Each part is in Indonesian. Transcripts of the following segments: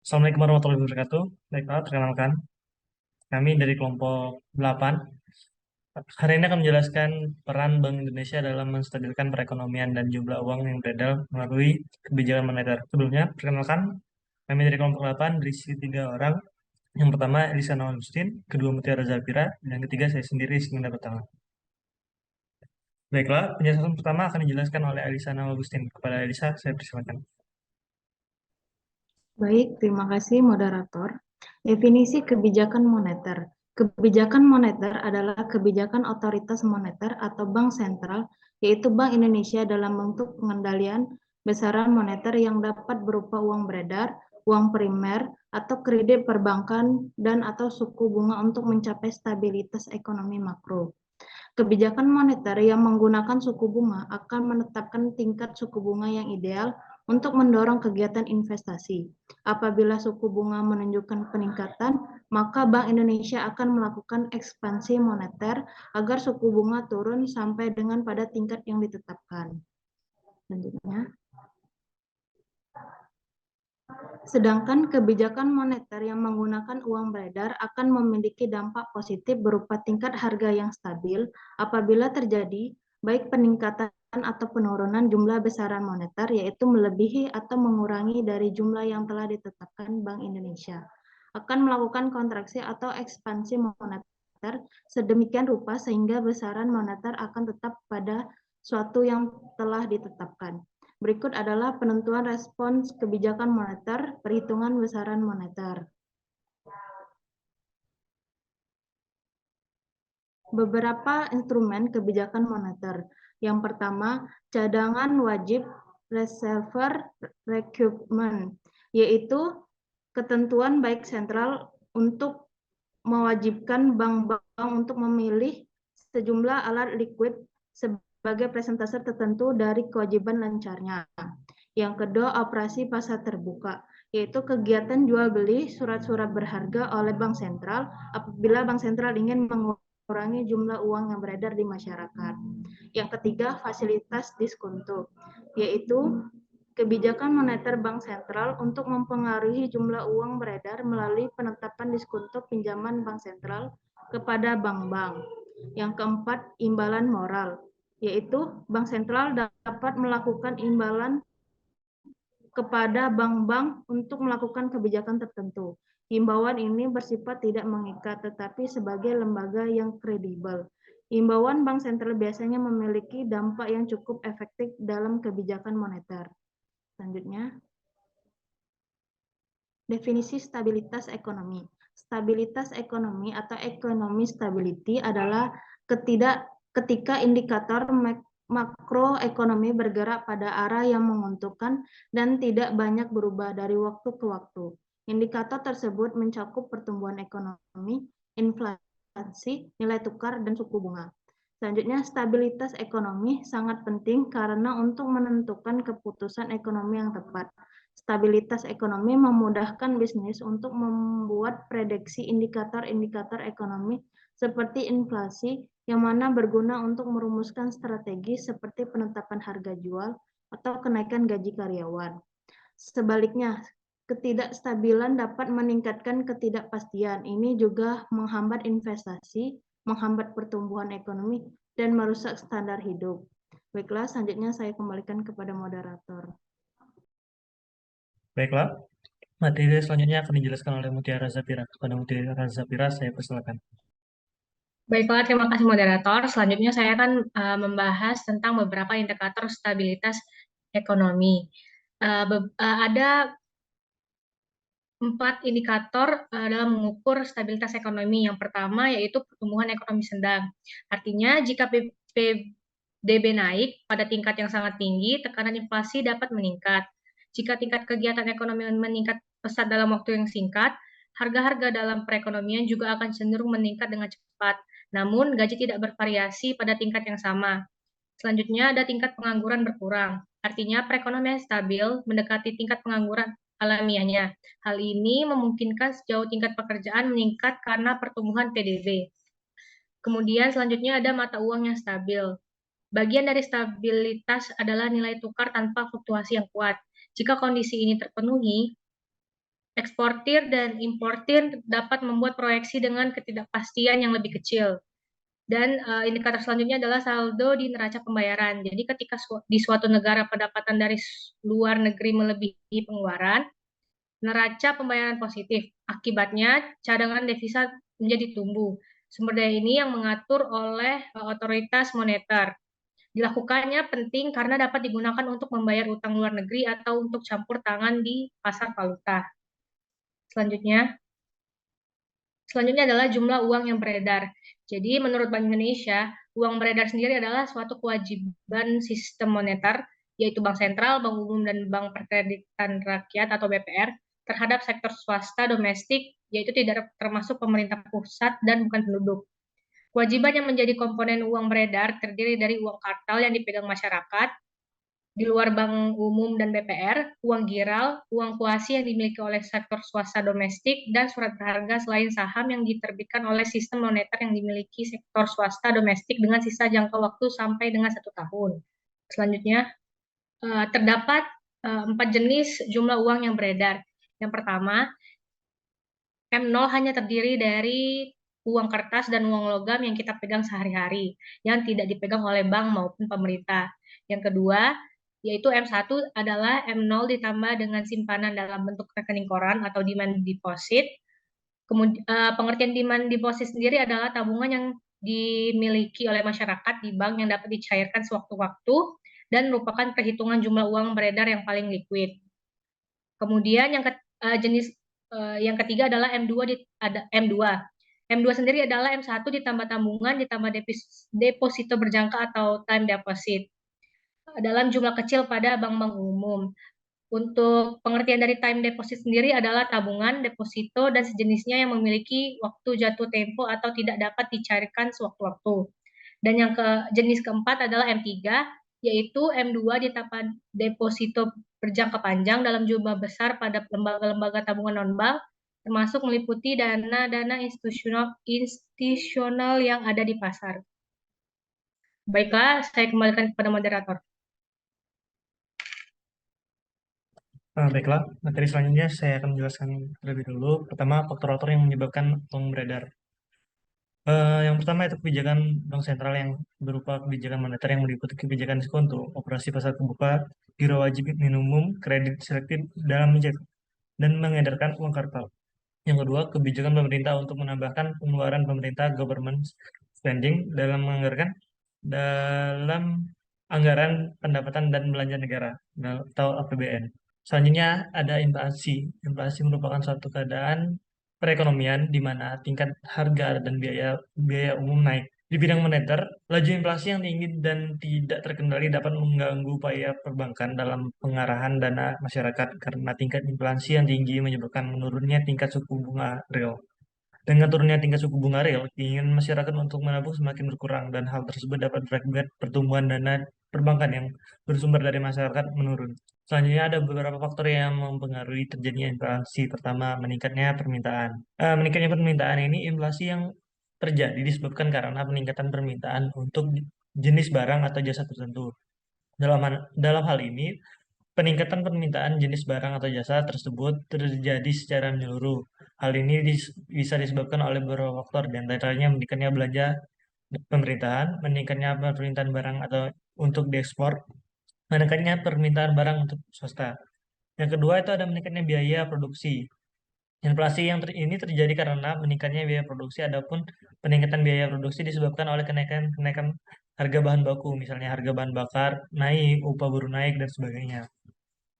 Assalamualaikum warahmatullahi wabarakatuh. Baiklah, perkenalkan, kami dari kelompok 8. Hari ini akan menjelaskan peran Bank Indonesia dalam menstabilkan perekonomian dan jumlah uang yang beredar melalui kebijakan moneter. Sebelumnya, perkenalkan, kami dari kelompok 8 berisi 3 orang. Yang pertama, Elisa Agustin, kedua Mutiara Zafira, dan ketiga saya sendiri, Iskandar Pertama. Baiklah, penjelasan pertama akan dijelaskan oleh Elisa Agustin. Kepada Elisa, saya persilakan. Baik, terima kasih moderator. Definisi kebijakan moneter. Kebijakan moneter adalah kebijakan otoritas moneter atau bank sentral, yaitu Bank Indonesia dalam bentuk pengendalian besaran moneter yang dapat berupa uang beredar, uang primer, atau kredit perbankan, dan atau suku bunga untuk mencapai stabilitas ekonomi makro. Kebijakan moneter yang menggunakan suku bunga akan menetapkan tingkat suku bunga yang ideal untuk mendorong kegiatan investasi. Apabila suku bunga menunjukkan peningkatan, maka Bank Indonesia akan melakukan ekspansi moneter agar suku bunga turun sampai dengan pada tingkat yang ditetapkan. Selanjutnya, sedangkan kebijakan moneter yang menggunakan uang beredar akan memiliki dampak positif berupa tingkat harga yang stabil apabila terjadi baik peningkatan atau penurunan jumlah besaran moneter, yaitu melebihi atau mengurangi dari jumlah yang telah ditetapkan Bank Indonesia. Akan melakukan kontraksi atau ekspansi moneter sedemikian rupa sehingga besaran moneter akan tetap pada suatu yang telah ditetapkan. Berikut adalah penentuan respons kebijakan moneter, perhitungan besaran moneter. Beberapa instrumen kebijakan moneter. Yang pertama, cadangan wajib reserve requirement, yaitu ketentuan baik sentral untuk mewajibkan bank-bank untuk memilih sejumlah alat likuid sebagai presentase tertentu dari kewajiban lancarnya. Yang kedua, operasi pasar terbuka, yaitu kegiatan jual beli surat-surat berharga oleh bank sentral apabila bank sentral ingin mengurangi jumlah uang yang beredar di masyarakat. Yang ketiga, fasilitas diskonto, yaitu kebijakan moneter bank sentral untuk mempengaruhi jumlah uang beredar melalui penetapan diskonto pinjaman bank sentral kepada bank-bank. Yang keempat, imbalan moral, yaitu bank sentral dapat melakukan imbalan kepada bank-bank untuk melakukan kebijakan tertentu. Himbauan ini bersifat tidak mengikat, tetapi sebagai lembaga yang kredibel. Himbauan bank sentral biasanya memiliki dampak yang cukup efektif dalam kebijakan moneter. Selanjutnya, definisi stabilitas ekonomi. Stabilitas ekonomi atau economic stability adalah ketika indikator makroekonomi bergerak pada arah yang menguntungkan dan tidak banyak berubah dari waktu ke waktu. Indikator tersebut mencakup pertumbuhan ekonomi, inflasi, nilai tukar, dan suku bunga. Selanjutnya, stabilitas ekonomi sangat penting karena untuk menentukan keputusan ekonomi yang tepat. Stabilitas ekonomi memudahkan bisnis untuk membuat prediksi indikator-indikator ekonomi seperti inflasi yang mana berguna untuk merumuskan strategi seperti penetapan harga jual atau kenaikan gaji karyawan. Sebaliknya, ketidakstabilan dapat meningkatkan ketidakpastian. Ini juga menghambat investasi, menghambat pertumbuhan ekonomi, dan merusak standar hidup. Baiklah, selanjutnya saya kembalikan kepada moderator. Baiklah, materi selanjutnya akan dijelaskan oleh Mutiara Zafira. Kepada Mutiara Zafira, saya persilakan. Baiklah, terima kasih moderator. Selanjutnya saya akan membahas tentang beberapa indikator stabilitas ekonomi. Ada 4 indikator dalam mengukur stabilitas ekonomi. Yang pertama yaitu pertumbuhan ekonomi sedang. Artinya jika PDB naik pada tingkat yang sangat tinggi, tekanan inflasi dapat meningkat. Jika tingkat kegiatan ekonomi meningkat pesat dalam waktu yang singkat, harga-harga dalam perekonomian juga akan cenderung meningkat dengan cepat. Namun, gaji tidak bervariasi pada tingkat yang sama. Selanjutnya, ada tingkat pengangguran berkurang. Artinya, perekonomian stabil mendekati tingkat pengangguran alamiahnya. Hal ini memungkinkan sejauh tingkat pekerjaan meningkat karena pertumbuhan PDB. Kemudian, selanjutnya ada mata uang yang stabil. Bagian dari stabilitas adalah nilai tukar tanpa fluktuasi yang kuat. Jika kondisi ini terpenuhi, eksportir dan importir dapat membuat proyeksi dengan ketidakpastian yang lebih kecil. Dan indikator selanjutnya adalah saldo di neraca pembayaran. Jadi ketika di suatu negara pendapatan dari luar negeri melebihi pengeluaran, neraca pembayaran positif. Akibatnya cadangan devisa menjadi tumbuh. Sumber daya ini yang mengatur oleh otoritas moneter. Dilakukannya penting karena dapat digunakan untuk membayar utang luar negeri atau untuk campur tangan di pasar valuta. Selanjutnya, Selanjutnya adalah jumlah uang yang beredar. Jadi menurut Bank Indonesia, uang beredar sendiri adalah suatu kewajiban sistem moneter, yaitu Bank Sentral, Bank Umum, dan Bank Perkreditan Rakyat atau BPR, terhadap sektor swasta domestik, yaitu tidak termasuk pemerintah pusat dan bukan penduduk. Kewajiban yang menjadi komponen uang beredar terdiri dari uang kartal yang dipegang masyarakat, di luar Bank Umum dan BPR, uang giral, uang kuasi yang dimiliki oleh sektor swasta domestik, dan surat berharga selain saham yang diterbitkan oleh sistem moneter yang dimiliki sektor swasta domestik dengan sisa jangka waktu sampai dengan 1 tahun. Selanjutnya, terdapat 4 jenis jumlah uang yang beredar. Yang pertama, M0 hanya terdiri dari uang kertas dan uang logam yang kita pegang sehari-hari, yang tidak dipegang oleh bank maupun pemerintah. Yang kedua, yaitu M1 adalah M0 ditambah dengan simpanan dalam bentuk rekening koran atau demand deposit. Kemudian, pengertian demand deposit sendiri adalah tabungan yang dimiliki oleh masyarakat di bank yang dapat dicairkan sewaktu-waktu dan merupakan perhitungan jumlah uang beredar yang paling liquid. Kemudian yang ketiga adalah M2. M2 sendiri adalah M1 ditambah tabungan ditambah deposito berjangka atau time deposit dalam jumlah kecil pada bank-bank umum. Untuk pengertian dari time deposit sendiri adalah tabungan, deposito, dan sejenisnya yang memiliki waktu jatuh tempo atau tidak dapat dicairkan sewaktu-waktu. Dan yang jenis keempat adalah M3, yaitu M2 ditambah deposito berjangka panjang dalam jumlah besar pada lembaga-lembaga tabungan non-bank, termasuk meliputi dana-dana institusional yang ada di pasar. Baiklah, saya kembalikan kepada moderator. Baiklah, materi selanjutnya saya akan menjelaskan terlebih dulu. Pertama, faktor-faktor yang menyebabkan uang beredar. Yang pertama itu kebijakan bank sentral yang berupa kebijakan moneter yang meliputi kebijakan diskonto, operasi pasar terbuka, giro wajib minimum, kredit selektif dalam mencetak dan mengedarkan uang kartal. Yang kedua, kebijakan pemerintah untuk menambahkan pengeluaran pemerintah government spending dalam anggaran pendapatan dan belanja negara atau APBN. Selanjutnya ada inflasi. Inflasi merupakan suatu keadaan perekonomian di mana tingkat harga dan biaya umum naik. Di bidang moneter, laju inflasi yang tinggi dan tidak terkendali dapat mengganggu upaya perbankan dalam pengarahan dana masyarakat karena tingkat inflasi yang tinggi menyebabkan menurunnya tingkat suku bunga real. Dengan turunnya tingkat suku bunga real, keinginan masyarakat untuk menabung semakin berkurang dan hal tersebut dapat berakibat pertumbuhan dana perbankan yang bersumber dari masyarakat menurun. Selanjutnya ada beberapa faktor yang mempengaruhi terjadinya inflasi. Pertama, meningkatnya permintaan. Meningkatnya permintaan ini inflasi yang terjadi disebabkan karena peningkatan permintaan untuk jenis barang atau jasa tertentu. Dalam hal ini, peningkatan permintaan jenis barang atau jasa tersebut terjadi secara menyeluruh. Hal ini bisa disebabkan oleh beberapa faktor, di antaranya meningkatnya belanja pemerintahan, meningkatnya permintaan barang atau untuk diekspor, meningkatnya permintaan barang untuk swasta. Yang kedua itu ada meningkatnya biaya produksi. Inflasi ini terjadi karena meningkatnya biaya produksi, adapun peningkatan biaya produksi disebabkan oleh kenaikan harga bahan baku, misalnya harga bahan bakar naik, upah buruh naik, dan sebagainya.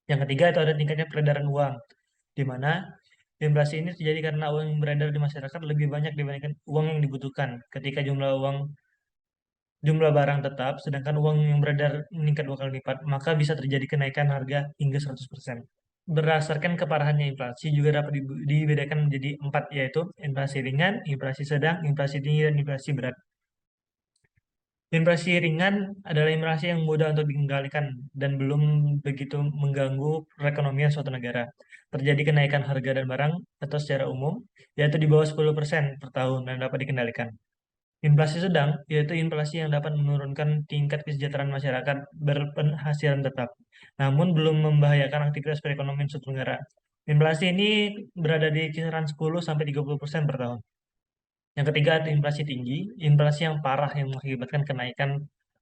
Yang ketiga itu ada tingkatnya peredaran uang, di mana inflasi ini terjadi karena uang yang beredar di masyarakat lebih banyak dibandingkan uang yang dibutuhkan. Ketika jumlah barang tetap, sedangkan uang yang beredar meningkat 2 kali lipat, maka bisa terjadi kenaikan harga hingga 100%. Berdasarkan keparahannya inflasi juga dapat dibedakan menjadi 4, yaitu inflasi ringan, inflasi sedang, inflasi tinggi, dan inflasi berat. Inflasi ringan adalah inflasi yang mudah untuk dikendalikan dan belum begitu mengganggu perekonomian suatu negara. Terjadi kenaikan harga dan barang atau secara umum, yaitu di bawah 10% per tahun dan dapat dikendalikan. Inflasi sedang, yaitu inflasi yang dapat menurunkan tingkat kesejahteraan masyarakat berpenghasilan tetap, namun belum membahayakan aktivitas perekonomian suatu negara. Inflasi ini berada di kisaran 10-30% per tahun. Yang ketiga, ada inflasi tinggi, inflasi yang parah yang mengakibatkan kenaikan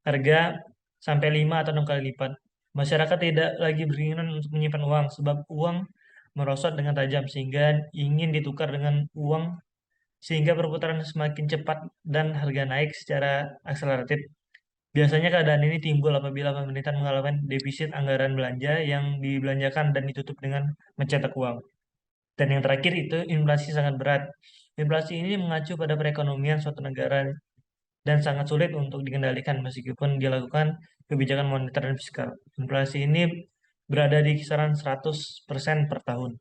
harga sampai 5 atau 6 kali lipat. Masyarakat tidak lagi beringinan untuk menyimpan uang sebab uang merosot dengan tajam sehingga ingin ditukar dengan uang sehingga perputaran semakin cepat dan harga naik secara akseleratif. Biasanya keadaan ini timbul apabila pemerintah mengalami defisit anggaran belanja yang dibelanjakan dan ditutup dengan mencetak uang. Dan yang terakhir itu inflasi sangat berat. Inflasi ini mengacu pada perekonomian suatu negara dan sangat sulit untuk dikendalikan meskipun dilakukan kebijakan moneter dan fiskal. Inflasi ini berada di kisaran 100% per tahun.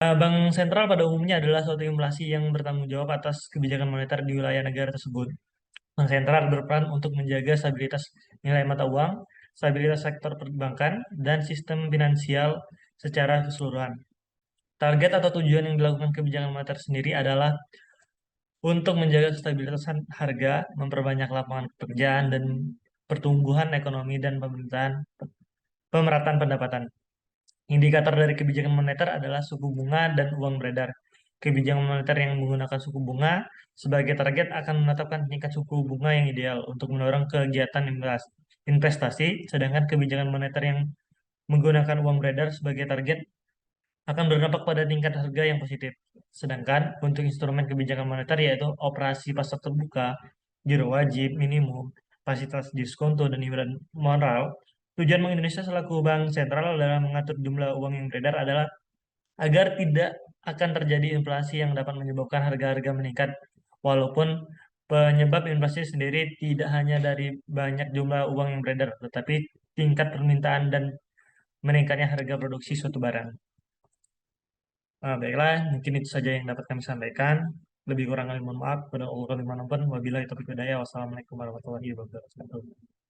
Bank sentral pada umumnya adalah suatu inflasi yang bertanggung jawab atas kebijakan moneter di wilayah negara tersebut. Bank sentral berperan untuk menjaga stabilitas nilai mata uang, stabilitas sektor perbankan, dan sistem finansial secara keseluruhan. Target atau tujuan yang dilakukan kebijakan moneter sendiri adalah untuk menjaga stabilitas harga, memperbanyak lapangan pekerjaan, dan pertumbuhan ekonomi dan pemerataan pendapatan. Indikator dari kebijakan moneter adalah suku bunga dan uang beredar. Kebijakan moneter yang menggunakan suku bunga sebagai target akan menetapkan tingkat suku bunga yang ideal untuk mendorong kegiatan investasi, sedangkan kebijakan moneter yang menggunakan uang beredar sebagai target akan berdampak pada tingkat harga yang positif. Sedangkan untuk instrumen kebijakan moneter yaitu operasi pasar terbuka, giro wajib, minimum, fasilitas diskonto, dan iuran moral, tujuan Bank Indonesia selaku bank sentral dalam mengatur jumlah uang yang beredar adalah agar tidak akan terjadi inflasi yang dapat menyebabkan harga-harga meningkat. Walaupun penyebab inflasi sendiri tidak hanya dari banyak jumlah uang yang beredar, tetapi tingkat permintaan dan meningkatnya harga produksi suatu barang. Baiklah, mungkin itu saja yang dapat kami sampaikan. Lebih kurang kami mohon maaf. Pada Allah kami mohon ampun. Wabillahi taufiq wal hidayah. Wassalamualaikum warahmatullahi wabarakatuh.